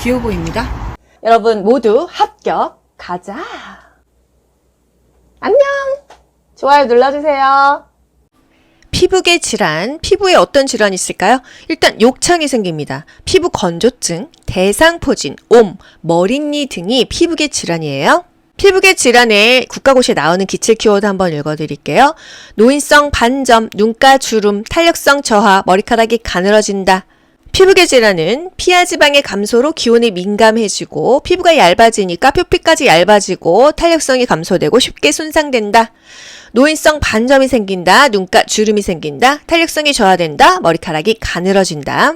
귀여워 보입니다. 여러분 모두 합격! 가자! 안녕! 좋아요 눌러주세요. 피부계 질환, 피부에 어떤 질환이 있을까요? 일단 욕창이 생깁니다. 피부 건조증, 대상포진, 옴, 머릿니 등이 피부계 질환이에요. 피부계 질환에 국가고시에 나오는 기출 키워드 한번 읽어드릴게요. 노인성 반점, 눈가 주름, 탄력성 저하, 머리카락이 가늘어진다. 피부계 질환은 피하 지방의 감소로 기온에 민감해지고 피부가 얇아지니까 표피까지 얇아지고 탄력성이 감소되고 쉽게 손상된다. 노인성 반점이 생긴다. 눈가 주름이 생긴다. 탄력성이 저하된다. 머리카락이 가늘어진다.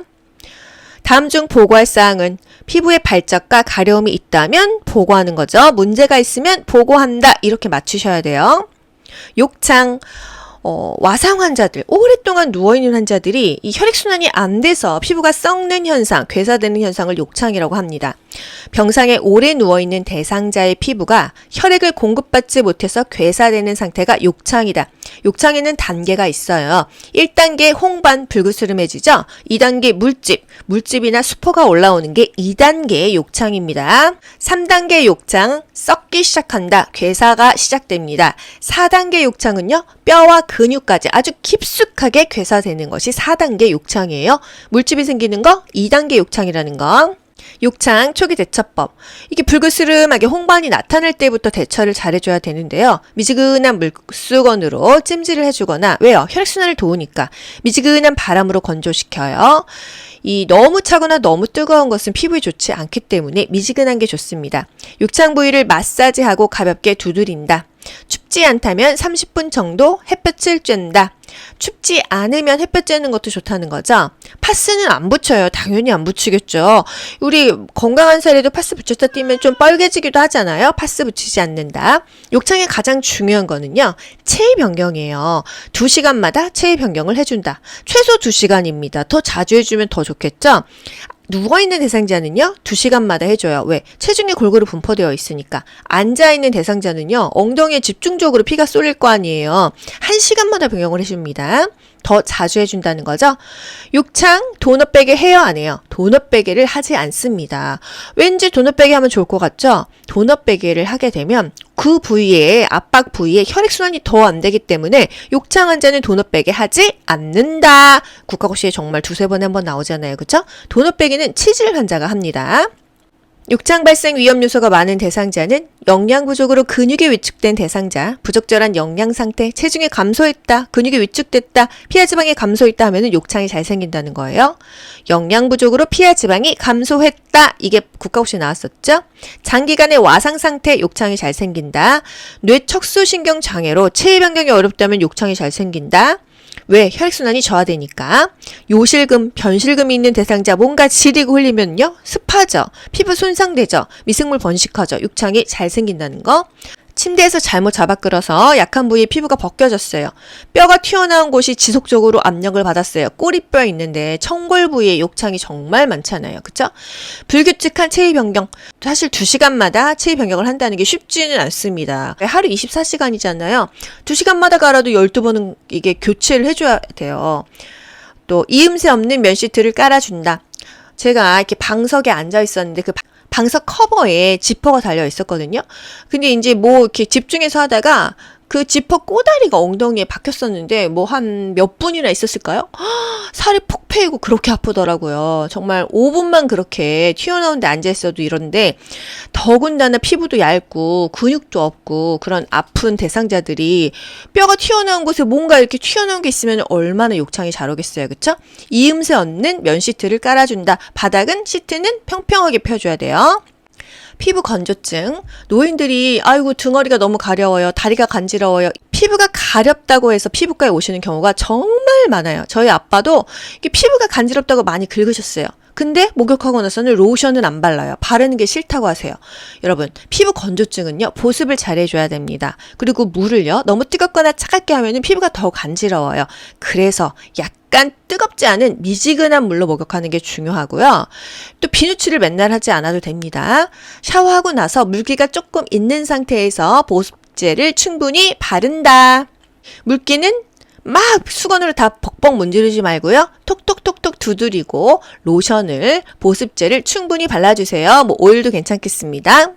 다음 중 보고할 사항은 피부에 발적과 가려움이 있다면 보고하는 거죠. 문제가 있으면 보고한다. 이렇게 맞추셔야 돼요. 욕창. 와상 환자들, 오랫동안 누워있는 환자들이 이 혈액순환이 안 돼서 피부가 썩는 현상, 괴사되는 현상을 욕창이라고 합니다. 병상에 오래 누워있는 대상자의 피부가 혈액을 공급받지 못해서 괴사되는 상태가 욕창이다. 욕창에는 단계가 있어요. 1단계 홍반, 불그스름해지죠? 2단계 물집이나 수포가 올라오는 게 2단계의 욕창입니다. 3단계 욕창, 썩기 시작한다. 괴사가 시작됩니다. 4단계 욕창은요, 뼈와 근육까지 아주 깊숙하게 괴사되는 것이 4단계 욕창이에요. 물집이 생기는 거 2단계 욕창이라는 거. 욕창 초기 대처법. 이게 불그스름하게 홍반이 나타날 때부터 대처를 잘해줘야 되는데요. 미지근한 물수건으로 찜질을 해주거나, 왜요? 혈액순환을 도우니까. 미지근한 바람으로 건조시켜요. 이 너무 차거나 너무 뜨거운 것은 피부에 좋지 않기 때문에 미지근한 게 좋습니다. 욕창 부위를 마사지하고 가볍게 두드린다. 춥지 않다면 30분 정도 햇볕을 쬐다. 춥지 않으면 햇볕 쬐는 것도 좋다는 거죠. 파스는 안 붙여요. 당연히 안 붙이겠죠. 우리 건강한 사례도 파스 붙였다 뛰면 좀 빨개지기도 하잖아요. 파스 붙이지 않는다. 욕창의 가장 중요한 거는요, 체위 변경이에요. 2시간마다 체위 변경을 해준다. 최소 2시간입니다. 더 자주 해주면 더 좋겠죠. 누워있는 대상자는요, 2시간마다 해줘요. 왜? 체중이 골고루 분포되어 있으니까. 앉아있는 대상자는요, 엉덩이에 집중적으로 피가 쏠릴 거 아니에요. 1시간마다 변경을 해줍니다. 더 자주 해준다는 거죠. 욕창, 도넛베개 해요, 안 해요? 도넛베개를 하지 않습니다. 왠지 도넛베개 하면 좋을 것 같죠? 도넛베개를 하게 되면 그 부위에, 압박 부위에 혈액순환이 더 안 되기 때문에 욕창 환자는 도넛베개 하지 않는다. 국가고시에 정말 2-3번에 한 번 나오잖아요. 그쵸? 도넛베개는 치질 환자가 합니다. 욕창 발생 위험 요소가 많은 대상자는 영양 부족으로 근육이 위축된 대상자, 부적절한 영양 상태, 체중이 감소했다, 근육이 위축됐다, 피하 지방이 감소했다 하면은 욕창이 잘 생긴다는 거예요. 영양 부족으로 피하 지방이 감소했다. 이게 국가고시에 나왔었죠? 장기간의 와상 상태, 욕창이 잘 생긴다. 뇌척수신경 장애로 체위 변경이 어렵다면 욕창이 잘 생긴다. 왜? 혈액순환이 저하되니까. 요실금, 변실금이 있는 대상자 뭔가 지리고 흘리면요, 습하죠. 피부 손상되죠. 미생물 번식하죠. 욕창이 잘 생긴다는 거. 침대에서 잘못 잡아 끌어서 약한 부위에 피부가 벗겨졌어요. 뼈가 튀어나온 곳이 지속적으로 압력을 받았어요. 꼬리뼈 있는데 청골 부위에 욕창이 정말 많잖아요. 그쵸? 불규칙한 체위 변경. 사실 2시간마다 체위 변경을 한다는 게 쉽지는 않습니다. 하루 24시간이잖아요. 2시간마다 갈아도 12번은 이게 교체를 해줘야 돼요. 또 이음새 없는 면시트를 깔아준다. 제가 이렇게 방석에 앉아 있었는데 그 방석 커버에 지퍼가 달려 있었거든요. 근데 이제 뭐 이렇게 집중해서 하다가 그 지퍼 꼬다리가 엉덩이에 박혔었는데 뭐 한 몇 분이나 있었을까요? 살이 폭 패이고 그렇게 아프더라고요. 정말 5분만 그렇게 튀어나온 데 앉아있어도 이런데, 더군다나 피부도 얇고 근육도 없고 그런 아픈 대상자들이 뼈가 튀어나온 곳에 뭔가 이렇게 튀어나온 게 있으면 얼마나 욕창이 잘 오겠어요. 그쵸? 이음새 없는 면 시트를 깔아준다. 바닥은 시트는 평평하게 펴줘야 돼요. 피부 건조증. 노인들이 아이고 등허리가 너무 가려워요. 다리가 간지러워요. 피부가 가렵다고 해서 피부과에 오시는 경우가 정말 많아요. 저희 아빠도 이게 피부가 간지럽다고 많이 긁으셨어요. 근데 목욕하고 나서는 로션은 안 발라요. 바르는 게 싫다고 하세요. 여러분, 피부 건조증은요, 보습을 잘 해줘야 됩니다. 그리고 물을요, 너무 뜨겁거나 차갑게 하면은 피부가 더 간지러워요. 그래서 약간 뜨겁지 않은 미지근한 물로 목욕하는 게 중요하고요. 또 비누칠을 맨날 하지 않아도 됩니다. 샤워하고 나서 물기가 조금 있는 상태에서 보습제를 충분히 바른다. 물기는 막 수건으로 다 벅벅 문지르지 말고요. 톡톡톡톡 두드리고 로션을, 보습제를 충분히 발라주세요. 뭐 오일도 괜찮겠습니다.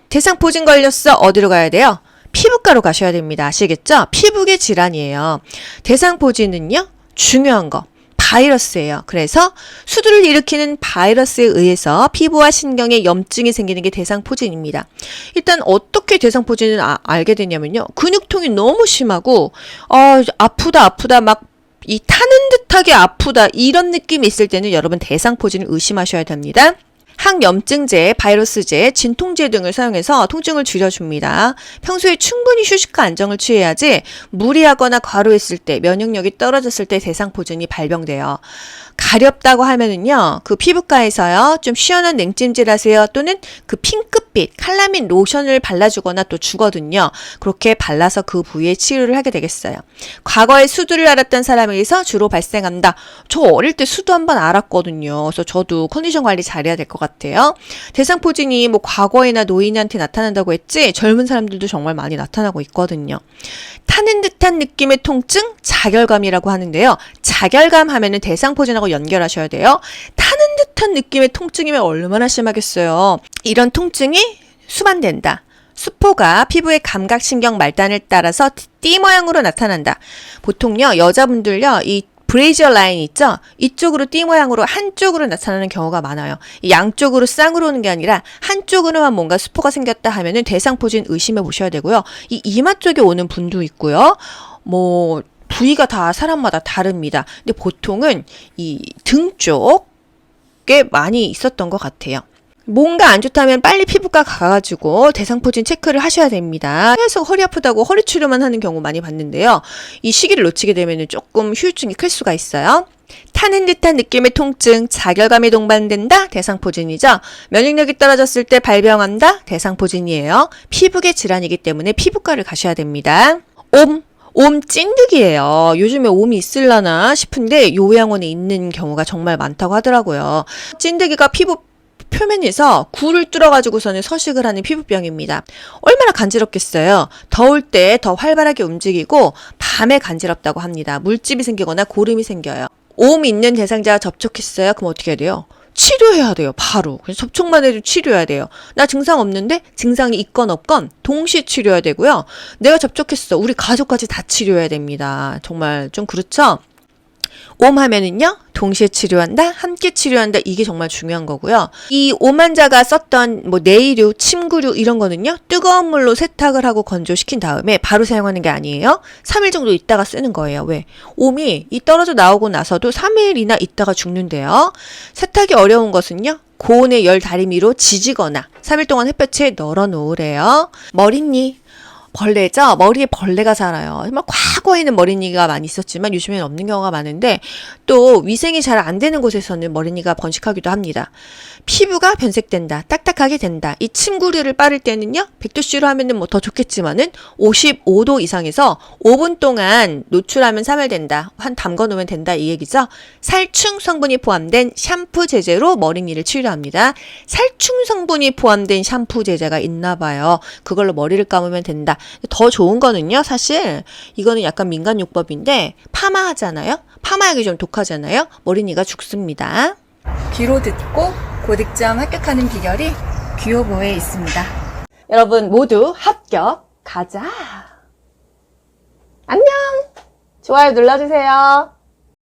대상포진 걸렸어. 어디로 가야 돼요? 피부과로 가셔야 됩니다. 아시겠죠? 피부계 질환이에요. 대상포진은요, 중요한 거. 바이러스예요. 그래서 수두를 일으키는 바이러스에 의해서 피부와 신경에 염증이 생기는 게 대상포진입니다. 일단 어떻게 대상포진을 알게 되냐면요. 근육통이 너무 심하고 아프다 막 이 타는 듯하게 아프다 이런 느낌이 있을 때는 여러분 대상포진을 의심하셔야 됩니다. 항염증제, 바이러스제, 진통제 등을 사용해서 통증을 줄여줍니다. 평소에 충분히 휴식과 안정을 취해야지 무리하거나 과로했을 때, 면역력이 떨어졌을 때 대상포진이 발병돼요. 가렵다고 하면은요, 그 피부과에서요, 좀 시원한 냉찜질 하세요. 또는 그 핑크빛 칼라민 로션을 발라주거나 또 주거든요. 그렇게 발라서 그 부위에 치료를 하게 되겠어요. 과거에 수두를 앓았던 사람에게서 주로 발생한다. 저 어릴 때 수두 한번 앓았거든요. 그래서 저도 컨디션 관리 잘해야 될 것 같아요. 대상포진이 뭐 과거에나 노인한테 나타난다고 했지, 젊은 사람들도 정말 많이 나타나고 있거든요. 타는 듯한 느낌의 통증, 자결감이라고 하는데요. 자결감 하면은 대상포진하고 연결하셔야 돼요. 타는 듯한 느낌의 통증이면 얼마나 심하겠어요. 이런 통증이 수반된다. 수포가 피부의 감각신경 말단을 따라서 띠 모양으로 나타난다. 보통요, 여자분들요, 이 브레이저 라인 있죠? 이쪽으로 띠 모양으로 한쪽으로 나타나는 경우가 많아요. 양쪽으로 쌍으로 오는 게 아니라 한쪽으로만 뭔가 수포가 생겼다 하면은 대상포진 의심해 보셔야 되고요. 이 이마 쪽에 오는 분도 있고요. 뭐 부위가 다 사람마다 다릅니다. 근데 보통은 이 등 쪽에 많이 있었던 것 같아요. 뭔가 안 좋다면 빨리 피부과 가가지고 대상포진 체크를 하셔야 됩니다. 계속 허리 아프다고 허리 치료만 하는 경우 많이 봤는데요. 이 시기를 놓치게 되면 조금 후유증이 클 수가 있어요. 타는 듯한 느낌의 통증, 자결감이 동반된다? 대상포진이죠. 면역력이 떨어졌을 때 발병한다? 대상포진이에요. 피부계 질환이기 때문에 피부과를 가셔야 됩니다. 옴 찐득이에요. 요즘에 옴이 있을라나 싶은데 요양원에 있는 경우가 정말 많다고 하더라고요. 찐득이가 피부 표면에서 굴을 뚫어가지고서는 서식을 하는 피부병입니다. 얼마나 간지럽겠어요. 더울 때 더 활발하게 움직이고 밤에 간지럽다고 합니다. 물집이 생기거나 고름이 생겨요. 옴 있는 대상자와 접촉했어요. 그럼 어떻게 해야 돼요? 치료해야 돼요. 바로. 그래서 접촉만 해도 치료해야 돼요. 나 증상 없는데 증상이 있건 없건 동시에 치료해야 되고요. 내가 접촉했어. 우리 가족까지 다 치료해야 됩니다. 정말 좀 그렇죠? 옴 하면은요, 동시에 치료한다, 함께 치료한다, 이게 정말 중요한 거고요. 이 옴 환자가 썼던 뭐 내일유, 침구류 이런 거는요, 뜨거운 물로 세탁을 하고 건조시킨 다음에 바로 사용하는 게 아니에요. 3일 정도 있다가 쓰는 거예요. 왜? 옴이 이 떨어져 나오고 나서도 3일이나 있다가 죽는데요. 세탁이 어려운 것은요, 고온의 열 다리미로 지지거나 3일 동안 햇볕에 널어 놓으래요. 머리니 벌레죠? 머리에 벌레가 살아요. 정말 과거에는 머리니가 많이 있었지만 요즘에는 없는 경우가 많은데 또 위생이 잘 안 되는 곳에서는 머리니가 번식하기도 합니다. 피부가 변색된다. 딱딱하게 된다. 이 침구류를 빠를 때는요. 100도씨로 하면은 뭐 더 좋겠지만은 55도 이상에서 5분 동안 노출하면 사멸된다. 한 담궈 놓으면 된다 이 얘기죠. 살충 성분이 포함된 샴푸 제제로 머리니를 치료합니다. 살충 성분이 포함된 샴푸 제제가 있나 봐요. 그걸로 머리를 감으면 된다. 더 좋은 거는요, 사실 이거는 약간 민간요법인데 파마하잖아요. 파마약이 좀 독하잖아요. 머리니가 죽습니다. 귀로 듣고 고득점 합격하는 비결이 귀요보에 있습니다. 여러분 모두 합격. 가자. 안녕. 좋아요 눌러주세요.